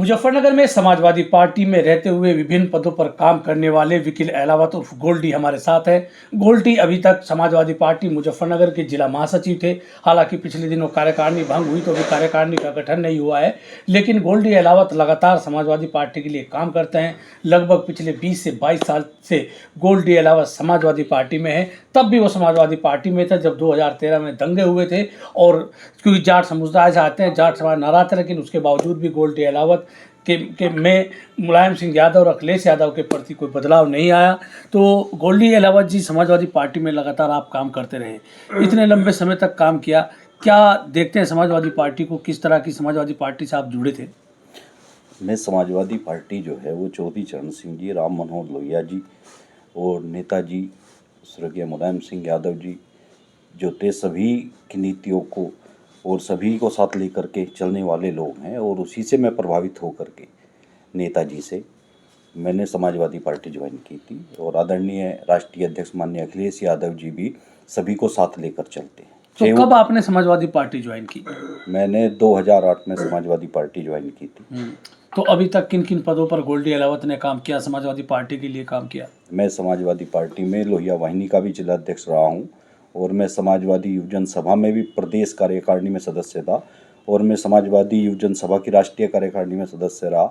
मुजफ्फरनगर में समाजवादी पार्टी में रहते हुए विभिन्न पदों पर काम करने वाले वकील एलावत उर्फ गोल्डी हमारे साथ है। गोल्डी अभी तक समाजवादी पार्टी मुजफ्फरनगर के जिला महासचिव थे। हालांकि पिछले दिनों कार्यकारिणी भंग हुई तो अभी कार्यकारिणी का गठन नहीं हुआ है, लेकिन गोल्डी एलावत लगातार समाजवादी पार्टी के लिए काम करते हैं। लगभग पिछले 20 से 22 साल से गोल्डी एलावत समाजवादी पार्टी में है। तब भी वो समाजवादी पार्टी में थे जब 2013 में दंगे हुए थे, और क्योंकि जाट समुदाय से आते हैं, जाट समाज नाराज थे, लेकिन उसके बावजूद भी गोल्डी एलावत के में मुलायम सिंह यादव और अखिलेश यादव के प्रति कोई बदलाव नहीं आया। तो गोल्डी एलावत जी, समाजवादी पार्टी में लगातार आप काम करते रहे, इतने लंबे समय तक काम किया, क्या देखते हैं समाजवादी पार्टी को? किस तरह की समाजवादी पार्टी से आप जुड़े थे? मैं समाजवादी पार्टी जो है वो चौधरी चरण सिंह जी, राम मनोहर लोहिया जी और नेताजी स्वर्गीय मुलायम सिंह यादव जी जो थे, सभी की नीतियों को और सभी को साथ लेकर के चलने वाले लोग हैं, और उसी से मैं प्रभावित होकर के नेताजी से मैंने समाजवादी पार्टी ज्वाइन की थी। और आदरणीय राष्ट्रीय अध्यक्ष माननीय अखिलेश यादव जी भी सभी को साथ लेकर चलते हैं। तो कब आपने समाजवादी पार्टी ज्वाइन की? मैंने 2008 में समाजवादी पार्टी ज्वाइन की थी। तो अभी तक किन किन पदों पर गोल्डी एलावत ने काम किया, समाजवादी पार्टी के लिए काम किया? मैं समाजवादी पार्टी में लोहिया वाहिनी का भी जिला अध्यक्ष रहा हूँ, और मैं समाजवादी युवजन सभा में भी प्रदेश कार्यकारिणी में सदस्य था, और मैं समाजवादी युवजन सभा की राष्ट्रीय कार्यकारिणी में सदस्य रहा,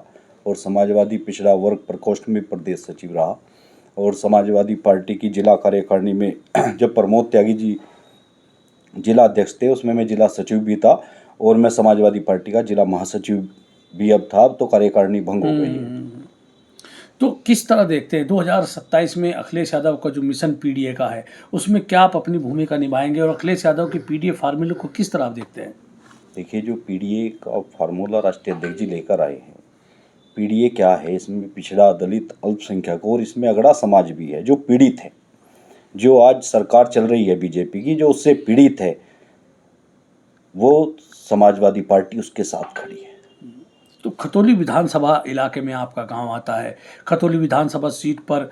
और समाजवादी पिछड़ा वर्ग प्रकोष्ठ में प्रदेश सचिव रहा, और समाजवादी पार्टी की जिला कार्यकारिणी में जब प्रमोद त्यागी जी जिला अध्यक्ष थे उसमें मैं जिला सचिव भी था, और मैं समाजवादी पार्टी का जिला महासचिव भी अब था। अब तो कार्यकारिणी भंग हो गई है। तो किस तरह देखते हैं 2027 में अखिलेश यादव का जो मिशन पीडीए का है, उसमें क्या आप अपनी भूमिका निभाएंगे, और अखिलेश यादव के पीडीए फार्मूले को किस तरह आप देखते हैं? देखिए, जो पीडीए का फार्मूला राष्ट्रीय अध्यक्ष जी लेकर आए हैं, पीडीए क्या है, इसमें पिछड़ा, दलित, अल्पसंख्यक और इसमें अगड़ा समाज भी है जो पीड़ित है। जो आज सरकार चल रही है बीजेपी की, जो उससे पीड़ित है, वो समाजवादी पार्टी उसके साथ खड़ी है। तो खतौली विधानसभा इलाके में आपका गांव आता है। खतौली विधानसभा सीट पर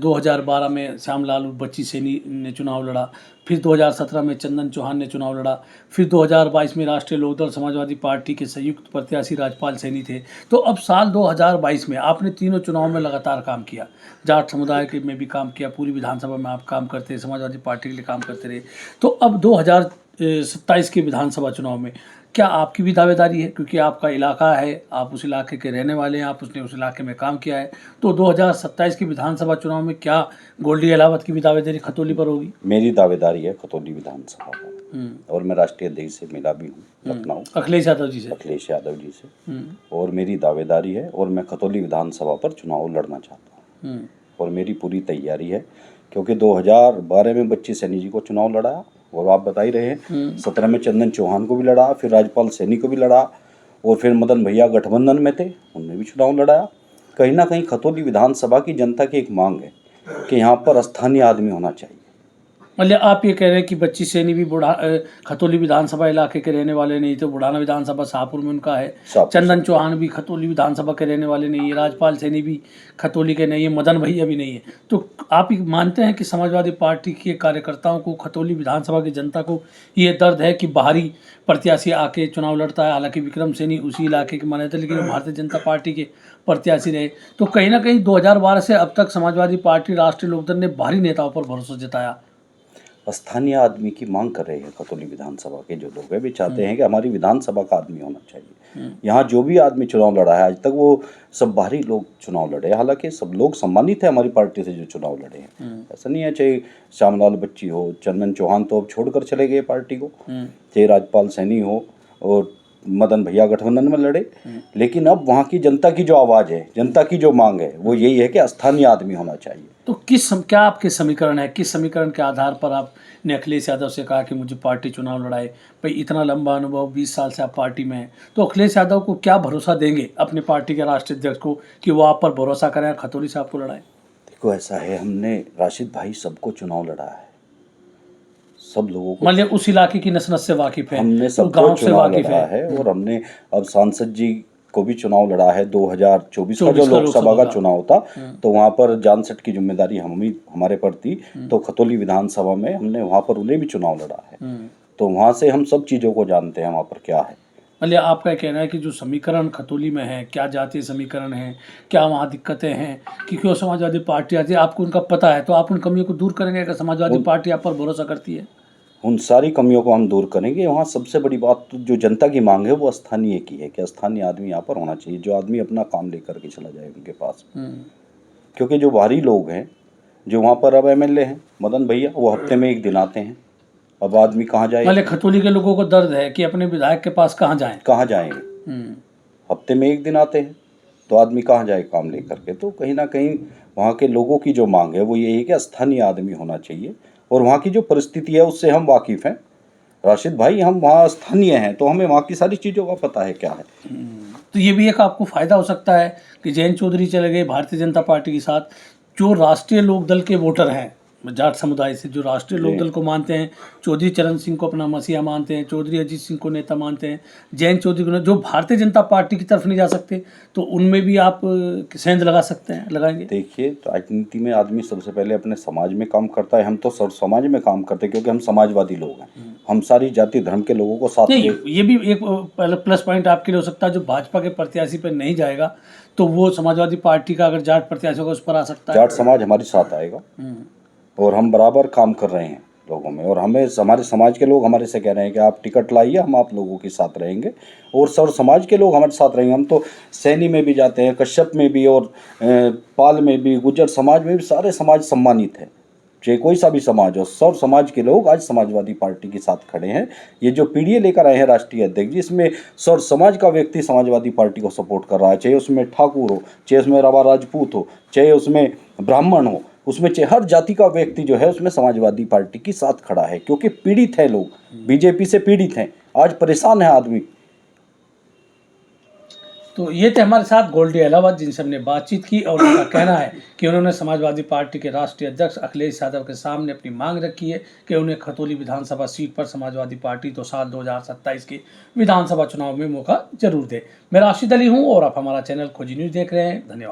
2012 में श्यामलाल बच्ची सैनी ने चुनाव लड़ा, फिर 2017 में चंदन चौहान ने चुनाव लड़ा, फिर 2022 में राष्ट्रीय लोकदल समाजवादी पार्टी के संयुक्त प्रत्याशी राजपाल सैनी थे। तो अब साल 2022 में आपने तीनों चुनाव में लगातार काम किया, जाट समुदाय के में भी काम किया, पूरी विधानसभा में आप काम करते, समाजवादी पार्टी के लिए काम करते रहे। तो अब 2027 के विधानसभा चुनाव में क्या आपकी भी दावेदारी है? क्योंकि आपका इलाका है, आप उस इलाके के रहने वाले हैं, उसने उस इलाके में काम किया है। तो 2027 की विधानसभा चुनाव में क्या गोल्डी एलावत की भी दावेदारी खतौली पर होगी? मेरी दावेदारी है खतौली विधानसभा पर, और मैं राष्ट्रीय अध्यक्ष से मिला भी हूँ लखनऊ, अखिलेश यादव जी से। अखिलेश यादव जी से, और मेरी दावेदारी है, और मैं खतौली विधानसभा पर चुनाव लड़ना चाहता हूँ, और मेरी पूरी तैयारी है। क्योंकि 2012 में बच्ची सैनी जी को चुनाव लड़ा, और आप बता ही रहे हैं 17 में चंदन चौहान को भी लड़ा, फिर राजपाल सैनी को भी लड़ा, और फिर मदन भैया गठबंधन में थे, उनने भी चुनाव लड़ाया। कहीं ना कहीं खतौली विधानसभा की जनता की एक मांग है कि यहाँ पर स्थानीय आदमी होना चाहिए। मतलब आप ये कह रहे हैं कि बच्ची सैनी भी खतौली विधानसभा इलाके के रहने वाले नहीं थे, बुढ़ाना विधानसभा शाहपुर में उनका है। चंदन चौहान भी खतौली विधानसभा के रहने वाले नहीं है, राजपाल सैनी भी खतौली के नहीं है, मदन भैया भी नहीं है। तो आप मानते हैं कि समाजवादी पार्टी के कार्यकर्ताओं को, खतौली विधानसभा की जनता को ये दर्द है कि बाहरी प्रत्याशी आके चुनाव लड़ता है? हालांकि विक्रम सैनी उसी इलाके के माने थे, लेकिन भारतीय जनता पार्टी के प्रत्याशी रहे। तो कहीं ना कहीं 2012 से अब तक समाजवादी पार्टी, राष्ट्रीय लोकदल ने बाहरी नेताओं पर भरोसा जताया। स्थानीय आदमी की मांग कर रहे हैं खतौली विधानसभा के जो लोग हैं, वे चाहते हैं कि हमारी विधानसभा का आदमी होना चाहिए। यहाँ जो भी आदमी चुनाव लड़ा है आज तक, वो सब बाहरी लोग चुनाव लड़े। हालांकि सब लोग सम्मानित है हमारी पार्टी से जो चुनाव लड़े हैं। ऐसा नहीं है, चाहे श्यामलाल बच्ची हो, चंदन चौहान तो अब छोड़कर चले गए पार्टी को, चाहे राजपाल सैनी हो, और मदन भैया गठबंधन में लड़े, लेकिन अब वहाँ की जनता की जो आवाज़ है, जनता की जो मांग है, वो यही है कि स्थानीय आदमी होना चाहिए। तो क्या आपके समीकरण है? किस समीकरण के आधार पर आपने अखिलेश यादव से कहा कि मुझे पार्टी चुनाव लड़ाए? भाई इतना लंबा अनुभव, 20 साल से आप पार्टी में हैं, तो अखिलेश यादव को क्या भरोसा देंगे अपने पार्टी के राष्ट्रीय अध्यक्ष को कि वो आप पर भरोसा करें, खतौली से आपको लड़ाए? देखो, ऐसा है, हमने राशिद भाई सबको चुनाव लड़ा है, सब लोगों को, मतलब उस इलाके की नस-नस से वाकिफ है, हमने सबको गाँव से चुनाव वाकिफ लड़ा है। और हमने अब सांसद जी को भी चुनाव लड़ा है। 2024 का जो लोकसभा का चुनाव था, तो वहाँ पर जानसठ की जिम्मेदारी हमारे पर थी, तो खतौली विधानसभा में हमने वहाँ पर उन्हें भी चुनाव लड़ा है। तो वहाँ से हम सब चीज़ों को जानते हैं वहाँ पर क्या है। मतलब आपका कहना है कि जो समीकरण खतौली में है, क्या जातीय समीकरण है, क्या वहाँ दिक्कतें हैं कि क्यों समाजवादी पार्टी आती है, आपको उनका पता है, तो आप उन कमियों को दूर करेंगे अगर समाजवादी पार्टी आप पर भरोसा करती है? उन सारी कमियों को हम दूर करेंगे। वहाँ सबसे बड़ी बात तो जो जनता की मांग है वो स्थानीय की है कि स्थानीय आदमी यहाँ पर होना चाहिए, जो आदमी अपना काम लेकर के चला जाए उनके पास। क्योंकि जो बाहरी लोग हैं, जो वहाँ पर अब एमएलए हैं मदन भैया, वो हफ्ते में 1 दिन आते हैं। अब आदमी कहाँ जाए, मतलब खतौली के लोगों को दर्द है कि अपने विधायक के पास कहाँ जाएं? कहाँ जाएंगे? हफ्ते में 1 दिन आते हैं तो आदमी कहाँ जाए काम लेकर के। तो कहीं ना कहीं वहाँ के लोगों की जो मांग है वो यही है कि स्थानीय आदमी होना चाहिए, और वहाँ की जो परिस्थिति है उससे हम वाकिफ़ हैं राशिद भाई। हम वहाँ स्थानीय हैं तो हमें वहाँ की सारी चीज़ों का पता है क्या है। तो ये भी एक आपको फ़ायदा हो सकता है कि जयंत चौधरी चले गए भारतीय जनता पार्टी के साथ, जो राष्ट्रीय लोकदल के वोटर हैं जाट समुदाय से, जो राष्ट्रीय लोकदल को मानते हैं, चौधरी चरण सिंह को अपना मसीहा मानते हैं, चौधरी अजीत सिंह को नेता मानते हैं, जयंत चौधरी को, जो भारतीय जनता पार्टी की तरफ नहीं जा सकते, तो उनमें भी आप सेंध लगा सकते हैं, लगाएंगे? देखिए, राजनीति में आदमी सबसे पहले अपने समाज में काम करता है। हम तो सब समाज में काम करते हैं क्योंकि हम समाजवादी लोग हैं। हम सारी जाति धर्म के लोगों को साथ नहीं, ये भी एक प्लस पॉइंट आपके लिए हो सकता है, जो भाजपा के प्रत्याशी पर नहीं जाएगा तो वो समाजवादी पार्टी का अगर जाट प्रत्याशी होगा उस पर आ सकता है। जाट समाज हमारे साथ आएगा और हम बराबर काम कर रहे हैं लोगों में, और हमें हमारे समाज के लोग हमारे से कह रहे हैं कि आप टिकट लाइए, हम आप लोगों के साथ रहेंगे, और सर्व समाज के लोग हमारे साथ रहेंगे। हम तो सैनी में भी जाते हैं, कश्यप में भी, और पाल में भी, गुज्जर समाज में भी, सारे समाज सम्मानित हैं। चाहे कोई सा भी समाज हो, सर्व समाज के लोग आज समाजवादी पार्टी के साथ खड़े हैं। ये जो पीढ़ी लेकर आए हैं राष्ट्रीय अध्यक्ष जी, इसमें सर्व समाज का व्यक्ति समाजवादी पार्टी को सपोर्ट कर रहा है, चाहे उसमें ठाकुर हो, चाहे उसमें रवा राजपूत हो, चाहे उसमें ब्राह्मण हो, उसमें चाहे हर जाति का व्यक्ति जो है उसमें समाजवादी पार्टी के साथ खड़ा है, क्योंकि पीड़ित है लोग, बीजेपी से पीड़ित हैं, आज परेशान है आदमी। तो ये थे हमारे साथ गोल्डी अहलावत, जिनसे हमने बातचीत की, और उनका कहना है कि उन्होंने समाजवादी पार्टी के राष्ट्रीय अध्यक्ष अखिलेश यादव के सामने अपनी मांग रखी है कि उन्हें खतौली विधानसभा सीट पर समाजवादी पार्टी तो साल 2027 के विधानसभा चुनाव में मौका जरूर दे। मैं राशिद अली हूँ और आप हमारा चैनल खोजी न्यूज़ देख रहे हैं। धन्यवाद।